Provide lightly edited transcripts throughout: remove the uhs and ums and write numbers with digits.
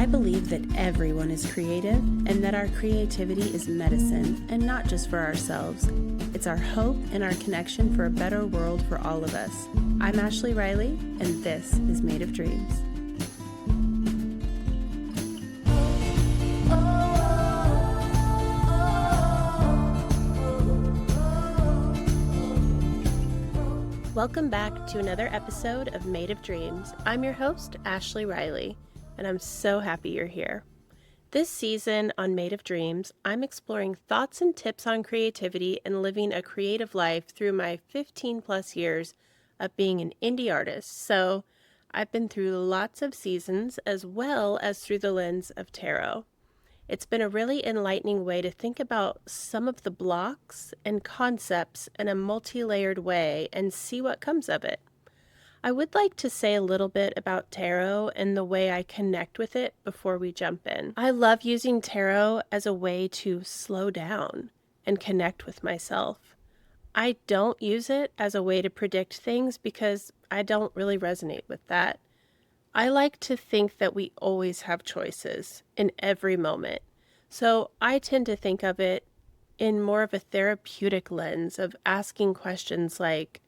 I believe that everyone is creative and that our creativity is medicine, and not just for ourselves. It's our hope and our connection for a better world for all of us. I'm Ashley Riley, and this is Made of Dreams. Welcome back to another episode of Made of Dreams. I'm your host, Ashley Riley, and I'm so happy you're here. This season on Made of Dreams, I'm exploring thoughts and tips on creativity and living a creative life through my 15 plus years of being an indie artist. So I've been through lots of seasons as well as through the lens of tarot. It's been a really enlightening way to think about some of the blocks and concepts in a multi-layered way and see what comes of it. I would like to say a little bit about tarot and the way I connect with it before we jump in. I love using tarot as a way to slow down and connect with myself. I don't use it as a way to predict things because I don't really resonate with that. I like to think that we always have choices in every moment. So I tend to think of it in more of a therapeutic lens of asking questions like,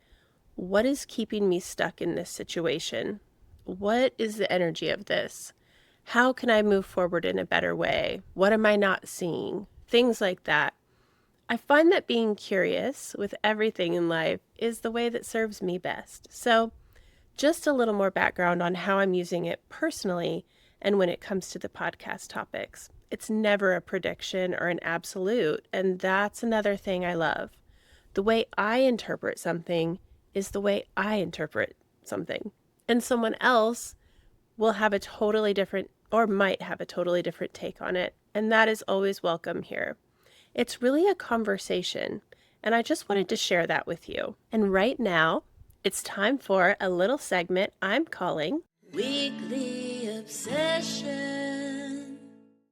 what is keeping me stuck in this situation? What is the energy of this? How can I move forward in a better way? What am I not seeing? Things like that. I find that being curious with everything in life is the way that serves me best. So just a little more background on how I'm using it personally and when it comes to the podcast topics. It's never a prediction or an absolute, and that's another thing I love. The way I interpret something is the way I interpret something. And someone else will have a totally different, or might have a totally different take on it. And that is always welcome here. It's really a conversation, and I just wanted to share that with you. And right now, it's time for a little segment I'm calling Weekly Obsession.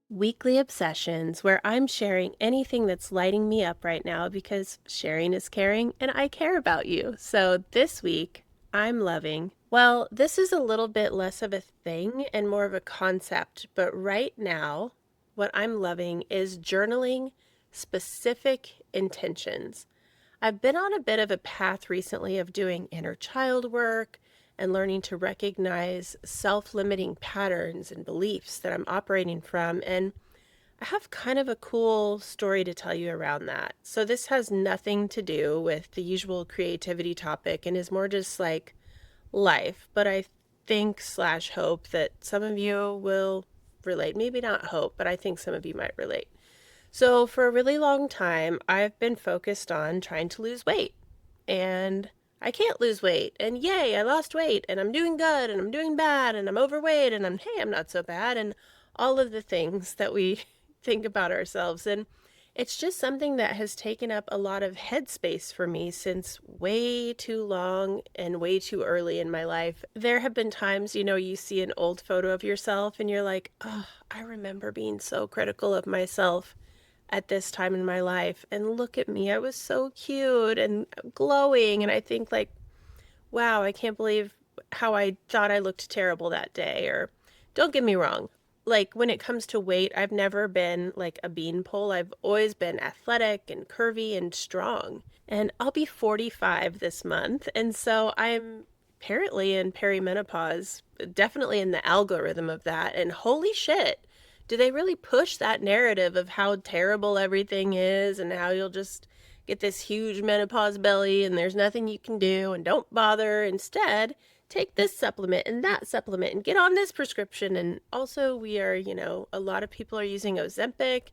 Weekly Obsessions, where I'm sharing anything that's lighting me up right now because sharing is caring and I care about you. So this week, I'm loving, well, this is a little bit less of a thing and more of a concept, but right now, what I'm loving is journaling specific intentions. I've been on a bit of a path recently of doing inner child work and learning to recognize self-limiting patterns and beliefs that I'm operating from. And I have kind of a cool story to tell you around that. So this has nothing to do with the usual creativity topic and is more just like life. But I think / hope that some of you will relate. Maybe not hope, but I think some of you might relate. So for a really long time, I've been focused on trying to lose weight. And I can't lose weight, and yay, I lost weight, and I'm doing good, and I'm doing bad, and I'm overweight, and I'm not so bad, and all of the things that we think about ourselves. And it's just something that has taken up a lot of headspace for me since way too long and way too early in my life. There have been times, you see an old photo of yourself, and you're like, oh, I remember being so critical of myself at this time in my life, and look at me, I was so cute and glowing, and I think like, wow, I can't believe how I thought I looked terrible that day. Or don't get me wrong, like when it comes to weight, I've never been like a beanpole. I've always been athletic and curvy and strong, and I'll be 45 this month, and so I'm apparently in perimenopause, definitely in the algorithm of that, and holy shit, do they really push that narrative of how terrible everything is and how you'll just get this huge menopause belly and there's nothing you can do and don't bother. Instead, take this supplement and that supplement and get on this prescription. And also we are, a lot of people are using Ozempic,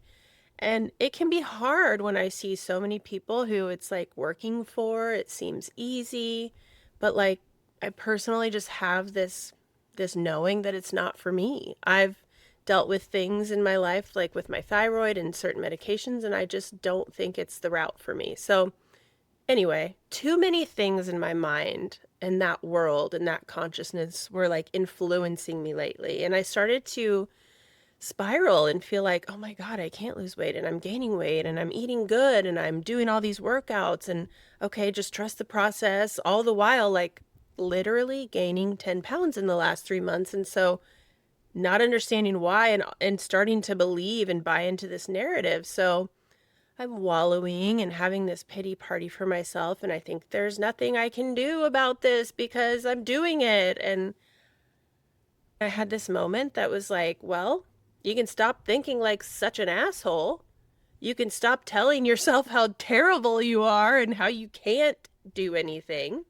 and it can be hard when I see so many people who it's like working for, it seems easy, but like I personally just have this knowing that it's not for me. I've dealt with things in my life, like with my thyroid and certain medications, and I just don't think it's the route for me. So anyway, too many things in my mind and that world and that consciousness were like influencing me lately. And I started to spiral and feel like, oh my God, I can't lose weight, and I'm gaining weight, and I'm eating good, and I'm doing all these workouts, and okay, just trust the process, all the while like literally gaining 10 pounds in the last 3 months. And so not understanding why and starting to believe and buy into this narrative. So I'm wallowing and having this pity party for myself. And I think there's nothing I can do about this because I'm doing it. And I had this moment that was like, well, you can stop thinking like such an asshole. You can stop telling yourself how terrible you are and how you can't do anything.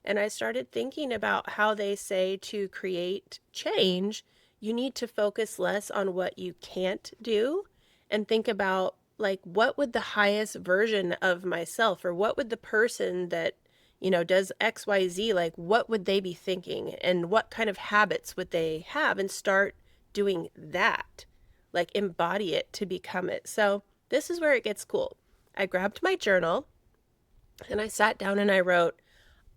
And I started thinking about how they say to create change, you need to focus less on what you can't do and think about like what would the highest version of myself, or what would the person that, does XYZ, like what would they be thinking and what kind of habits would they have, and start doing that, like embody it to become it. So this is where it gets cool. I grabbed my journal and I sat down and I wrote,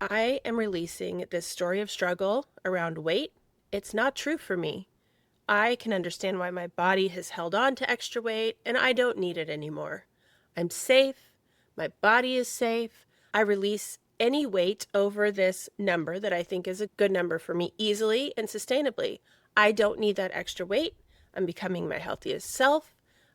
I am releasing this story of struggle around weight. It's not true for me. I can understand why my body has held on to extra weight and I don't need it anymore. I'm safe. My body is safe. I release any weight over this number that I think is a good number for me easily and sustainably. I don't need that extra weight. I'm becoming my healthiest self.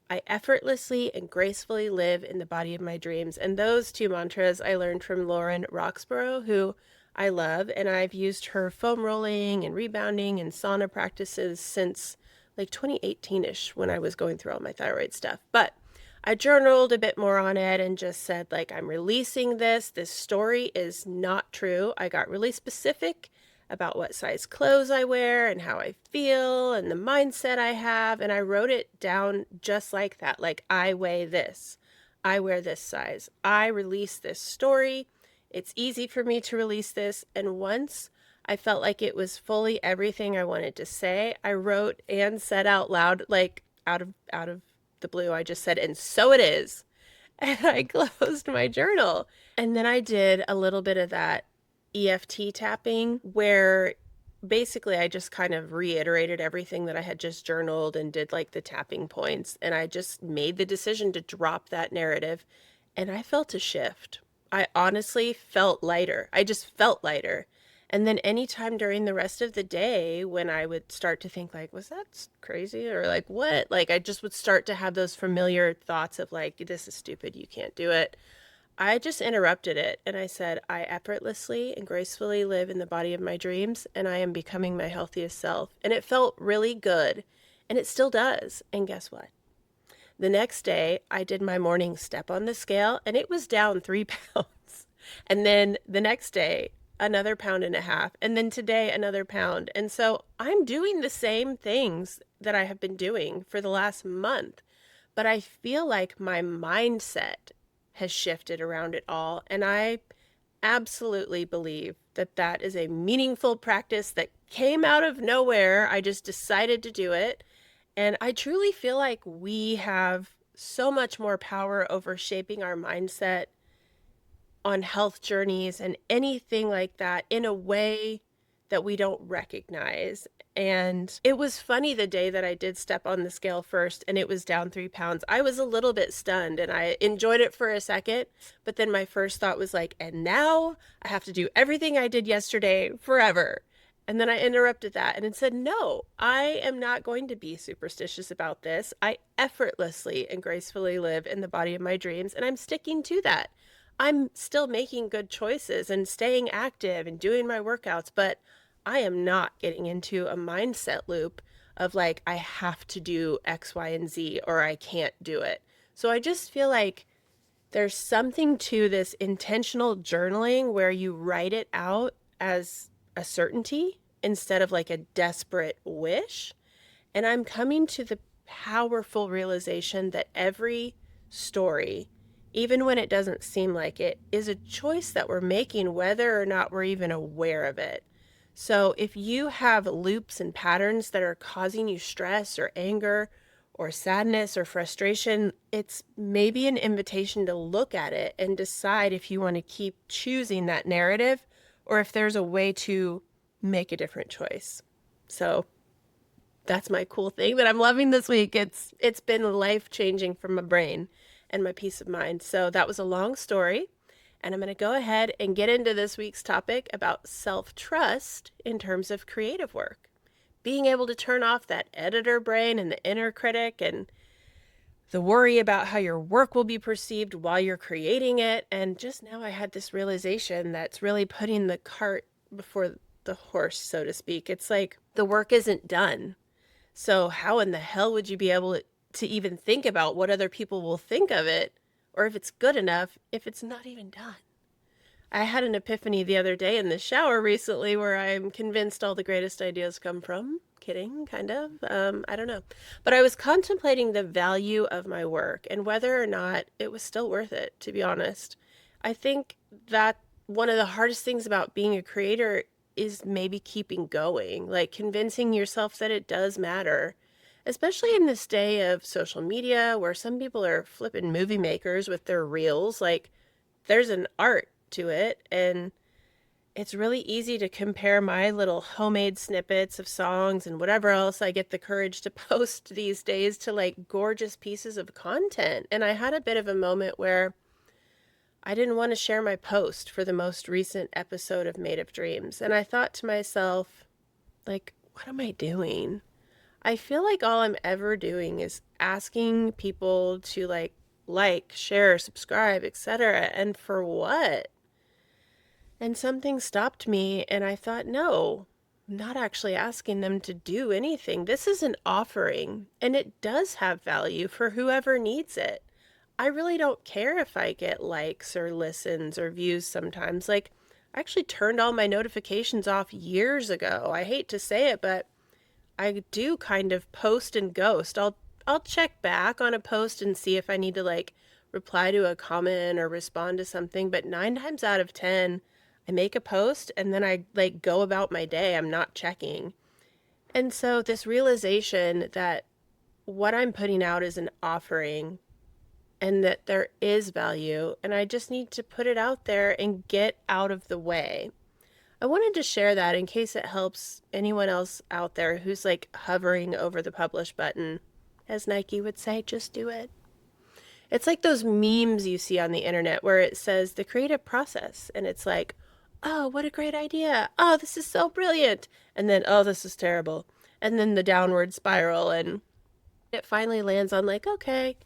I effortlessly and gracefully live in the body of my dreams. And those two mantras I learned from Lauren Roxborough, who I love. And I've used her foam rolling and rebounding and sauna practices since like 2018-ish, when I was going through all my thyroid stuff. But I journaled a bit more on it and just said, like, I'm releasing this. This story is not true. I got really specific about what size clothes I wear and how I feel and the mindset I have. And I wrote it down just like that. Like, I weigh this. I wear this size. I release this story. It's easy for me to release this. And once I felt like it was fully everything I wanted to say, I wrote and said out loud, like out of the blue, I just said, and so it is. And I closed my journal. And then I did a little bit of that EFT tapping, where basically I just kind of reiterated everything that I had just journaled and did like the tapping points. And I just made the decision to drop that narrative. And I felt a shift. I honestly felt lighter. I just felt lighter. And then anytime during the rest of the day when I would start to think like, was that crazy? Or like, what? Like, I just would start to have those familiar thoughts of like, this is stupid. You can't do it. I just interrupted it and I said, I effortlessly and gracefully live in the body of my dreams and I am becoming my healthiest self. And it felt really good. And it still does. And guess what? The next day, I did my morning step on the scale and it was down 3 pounds. And then the next day, another 1.5 pounds. And then today, another pound. And so I'm doing the same things that I have been doing for the last month. But I feel like my mindset has shifted around it all. And I absolutely believe that that is a meaningful practice that came out of nowhere. I just decided to do it. And I truly feel like we have so much more power over shaping our mindset on health journeys and anything like that in a way that we don't recognize. And it was funny the day that I did step on the scale first and it was down 3 pounds. I was a little bit stunned and I enjoyed it for a second. But then my first thought was like, and now I have to do everything I did yesterday forever. And then I interrupted that and said, no, I am not going to be superstitious about this. I effortlessly and gracefully live in the body of my dreams, and I'm sticking to that. I'm still making good choices and staying active and doing my workouts, but I am not getting into a mindset loop of like, I have to do X, Y, and Z or I can't do it. So I just feel like there's something to this intentional journaling where you write it out as a certainty instead of like a desperate wish. And I'm coming to the powerful realization that every story, even when it doesn't seem like it, is a choice that we're making, whether or not we're even aware of it. So if you have loops and patterns that are causing you stress or anger or sadness or frustration, it's maybe an invitation to look at it and decide if you want to keep choosing that narrative or if there's a way to make a different choice. So that's my cool thing that I'm loving this week. It's been life-changing for my brain and my peace of mind. So that was a long story, and I'm going to go ahead and get into this week's topic about self-trust in terms of creative work. being able to turn off that editor brain and the inner critic and the worry about how your work will be perceived while you're creating it. And just now I had this realization that's really putting the cart before the horse, so to speak. It's like the work isn't done. So how in the hell would you be able to even think about what other people will think of it, or if it's good enough, if it's not even done? I had an epiphany the other day in the shower recently where I'm convinced all the greatest ideas come from. Kidding, kind of. I don't know. But I was contemplating the value of my work and whether or not it was still worth it, to be honest. I think that one of the hardest things about being a creator is maybe keeping going, like convincing yourself that it does matter, especially in this day of social media where some people are flipping movie makers with their reels. Like, there's an art to it, and it's really easy to compare my little homemade snippets of songs and whatever else I get the courage to post these days to like gorgeous pieces of content. And I had a bit of a moment where I didn't want to share my post for the most recent episode of Made of Dreams. And I thought to myself, like, what am I doing? I feel like all I'm ever doing is asking people to like, share, subscribe, etc. And for what? And something stopped me, and I thought, no, I'm not actually asking them to do anything. This is an offering, and it does have value for whoever needs it. I really don't care if I get likes or listens or views sometimes. Like, I actually turned all my notifications off years ago. I hate to say it, but I do kind of post and ghost. I'll check back on a post and see if I need to like reply to a comment or respond to something, but 9 times out of 10, I make a post and then I like go about my day. I'm not checking. And so this realization that what I'm putting out is an offering and that there is value, and I just need to put it out there and get out of the way. I wanted to share that in case it helps anyone else out there who's like hovering over the publish button. As Nike would say, just do it. It's like those memes you see on the internet where it says the creative process, and it's like, oh, what a great idea. Oh, this is so brilliant. And then, oh, this is terrible. And then the downward spiral, and it finally lands on like, okay,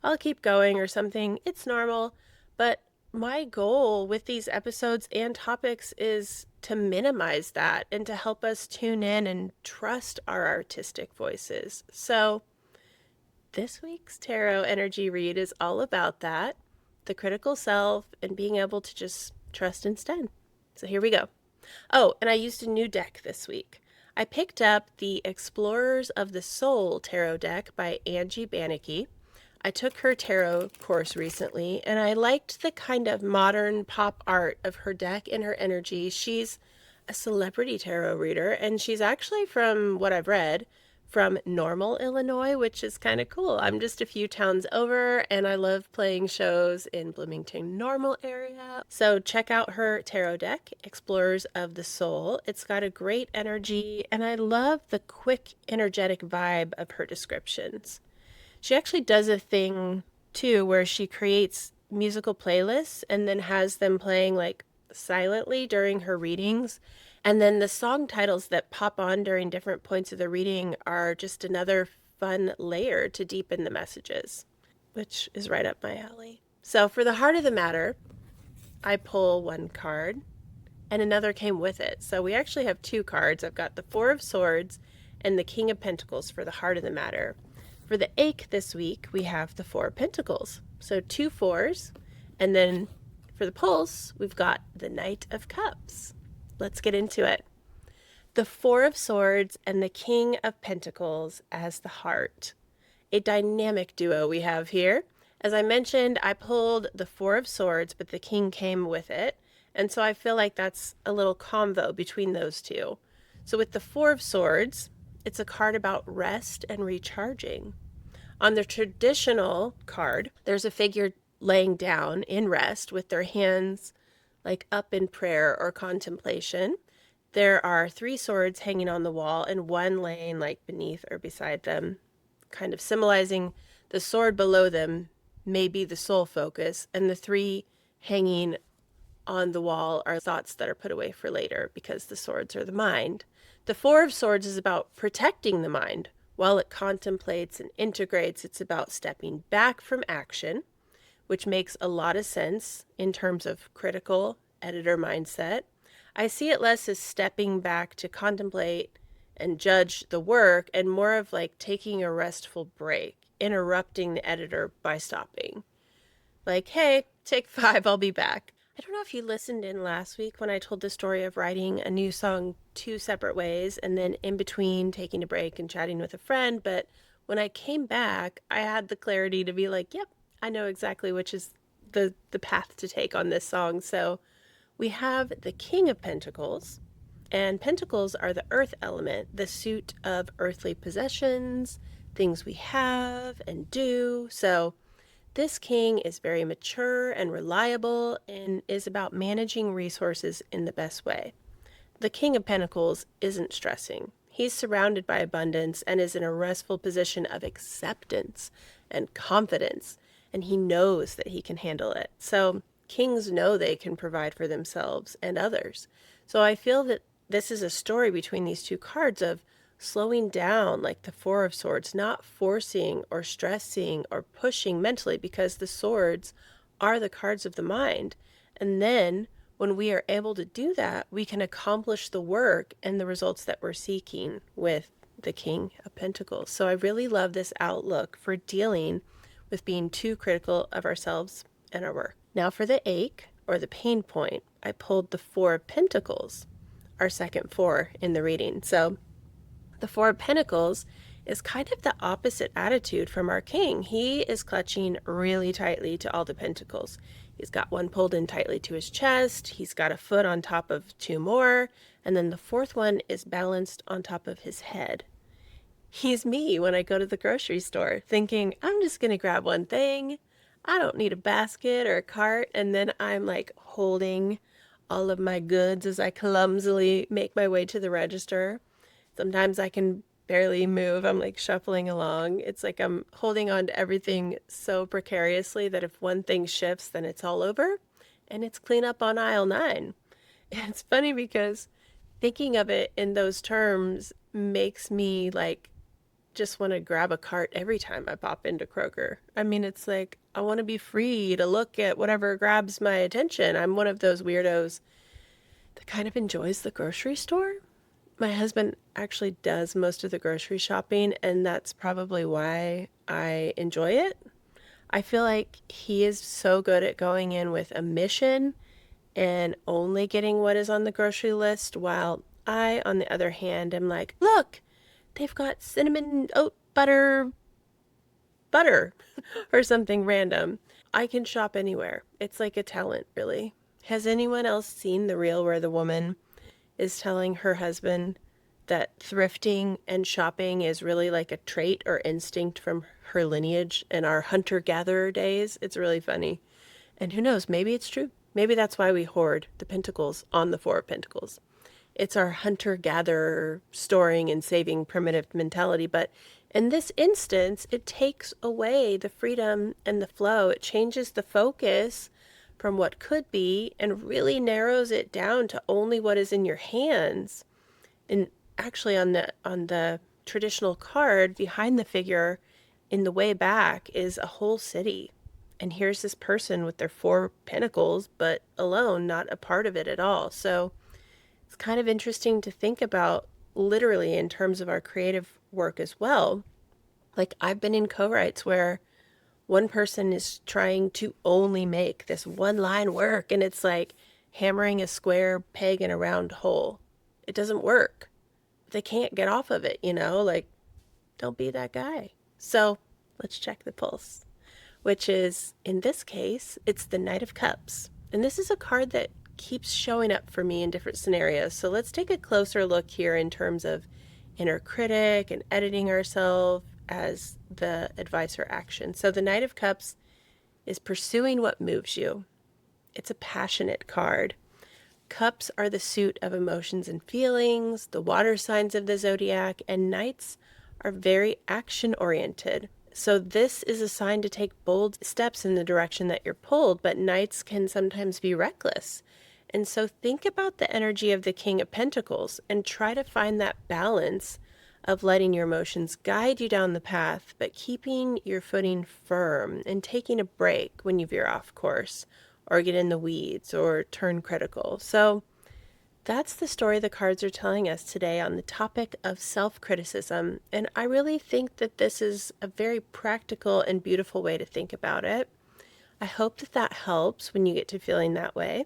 I'll keep going or something. It's normal. But my goal with these episodes and topics is to minimize that and to help us tune in and trust our artistic voices. So this week's tarot energy read is all about that, the critical self, and being able to just trust instead. So here we go. Oh, and I used a new deck this week. I picked up the Explorers of the Soul tarot deck by Angie Bannicky. I took her tarot course recently, and I liked the kind of modern pop art of her deck and her energy. She's a celebrity tarot reader, and she's actually, from what I've read, from Normal, Illinois, which is kind of cool. I'm just a few towns over, and I love playing shows in Bloomington, Normal area. So check out her tarot deck, Explorers of the Soul. It's got a great energy, and I love the quick, energetic vibe of her descriptions. She actually does a thing, too, where she creates musical playlists and then has them playing, like, silently during her readings. And then the song titles that pop on during different points of the reading are just another fun layer to deepen the messages, which is right up my alley. So for the heart of the matter, I pull one card and another came with it. So we actually have 2 cards. I've got the Four of Swords and the King of Pentacles for the heart of the matter. For the ache this week, we have the 4 of Pentacles. So 2 fours. And then for the pulse, we've got the Knight of Cups. Let's get into it. The 4 of Swords and the King of Pentacles as the heart. A dynamic duo we have here. As I mentioned, I pulled the 4 of Swords, but the King came with it. And so I feel like that's a little convo between those two. So with the 4 of Swords, it's a card about rest and recharging. On the traditional card, there's a figure laying down in rest with their hands like up in prayer or contemplation. There are 3 swords hanging on the wall and one laying like beneath or beside them, kind of symbolizing the sword below them may be the soul focus, and the 3 hanging on the wall are thoughts that are put away for later because the swords are the mind. The Four of Swords is about protecting the mind. While it contemplates and integrates, it's about stepping back from action, which makes a lot of sense in terms of critical editor mindset. I see it less as stepping back to contemplate and judge the work and more of like taking a restful break, interrupting the editor by stopping. Like, hey, take 5, I'll be back. I don't know if you listened in last week when I told the story of writing a new song 2 separate ways and then in between taking a break and chatting with a friend, but when I came back, I had the clarity to be like, yep, I know exactly which is the path to take on this song. So we have the King of Pentacles, and pentacles are the earth element, the suit of earthly possessions, things we have and do. So this king is very mature and reliable and is about managing resources in the best way. The King of Pentacles isn't stressing. He's surrounded by abundance and is in a restful position of acceptance and confidence, and he knows that he can handle it. So kings know they can provide for themselves and others. So I feel that this is a story between these two cards of slowing down, like the Four of Swords, not forcing or stressing or pushing mentally, because the swords are the cards of the mind. And then when we are able to do that, we can accomplish the work and the results that we're seeking with the King of Pentacles. So I really love this outlook for dealing with being too critical of ourselves and our work. Now for the ache or the pain point, I pulled the Four of Pentacles, our second 4 in the reading. So the Four of Pentacles is kind of the opposite attitude from our king. He is clutching really tightly to all the pentacles. He's got one pulled in tightly to his chest. He's got a foot on top of 2 more. And then the 4th one is balanced on top of his head. He's me when I go to the grocery store thinking, I'm just going to grab one thing. I don't need a basket or a cart. And then I'm like holding all of my goods as I clumsily make my way to the register. Sometimes I can barely move. I'm like shuffling along. It's like I'm holding on to everything so precariously that if one thing shifts, then it's all over. And it's clean up on aisle 9. It's funny because thinking of it in those terms makes me like just want to grab a cart every time I pop into Kroger. I mean, it's like I want to be free to look at whatever grabs my attention. I'm one of those weirdos that kind of enjoys the grocery store. My husband actually does most of the grocery shopping, and that's probably why I enjoy it. I feel like he is so good at going in with a mission and only getting what is on the grocery list, while I, on the other hand, am like, look, they've got cinnamon oat butter or something random. I can shop anywhere. It's like a talent, really. Has anyone else seen the reel where the woman is telling her husband that thrifting and shopping is really like a trait or instinct from her lineage and our hunter-gatherer days? It's really funny. And who knows, maybe it's true. Maybe that's why we hoard the pentacles on the Four of Pentacles. It's our hunter-gatherer storing and saving primitive mentality. But in this instance, it takes away the freedom and the flow. It changes the focus from what could be and really narrows it down to only what is in your hands. And actually on the traditional card behind the figure in the way back is a whole city. And here's this person with their 4 pentacles, but alone, not a part of it at all. So it's kind of interesting to think about literally in terms of our creative work as well. Like I've been in co-writes where one person is trying to only make this one line work, and it's like hammering a square peg in a round hole. It doesn't work. They can't get off of it, like don't be that guy. So let's check the pulse, which is, in this case, it's the Knight of Cups. And this is a card that keeps showing up for me in different scenarios. So let's take a closer look here in terms of inner critic and editing ourselves as the advice or action. So the Knight of Cups is pursuing what moves you. It's a passionate card. Cups are the suit of emotions and feelings, the water signs of the zodiac, and knights are very action-oriented. So this is a sign to take bold steps in the direction that you're pulled, but knights can sometimes be reckless. And so think about the energy of the King of Pentacles and try to find that balance of letting your emotions guide you down the path, but keeping your footing firm and taking a break when you veer off course or get in the weeds or turn critical. So that's the story the cards are telling us today on the topic of self-criticism. And I really think that this is a very practical and beautiful way to think about it. I hope that that helps when you get to feeling that way.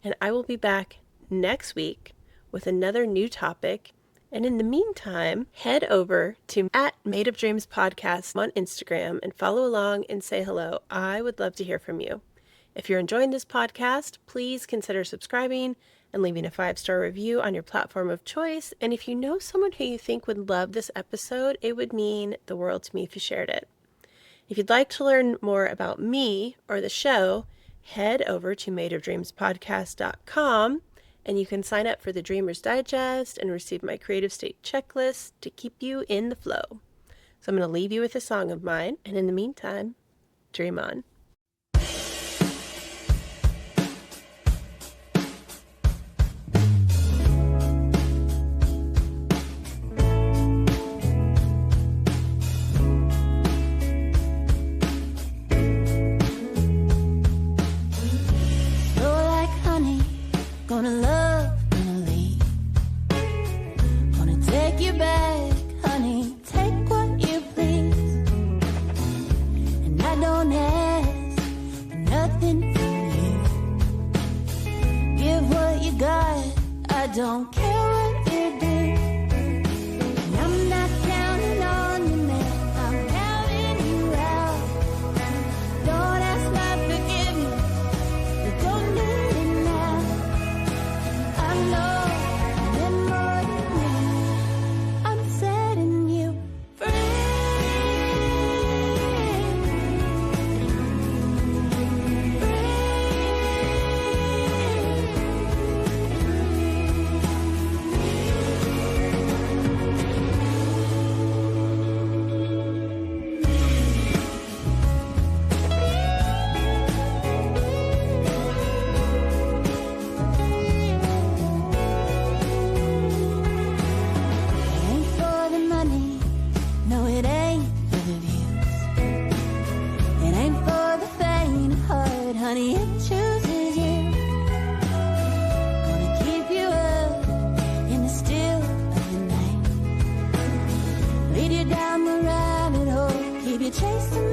And I will be back next week with another new topic. And in the meantime, head over to @MadeOfDreamsPodcast on Instagram and follow along and say hello. I would love to hear from you. If you're enjoying this podcast, please consider subscribing and leaving a 5-star review on your platform of choice. And if you know someone who you think would love this episode, it would mean the world to me if you shared it. If you'd like to learn more about me or the show, head over to madeofdreamspodcast.com and you can sign up for the Dreamer's Digest and receive my creative state checklist to keep you in the flow. So I'm going to leave you with a song of mine, and in the meantime, dream on. Gonna love, gonna leave. Gonna take you back, honey. Take what you please. And I don't ask for nothing from you. Give what you got. I don't care what you do. And I'm not counting on you, man. I'm counting you out. Don't ask my forgiveness. You don't need it now. I know I'm more than me. I'm setting you free. Ain't for the money, no it ain't for the views. It ain't for the faint of heart, honey, it chooses you. Gonna keep you up in the still of the night. Lead you down the rabbit hole, keep you chasing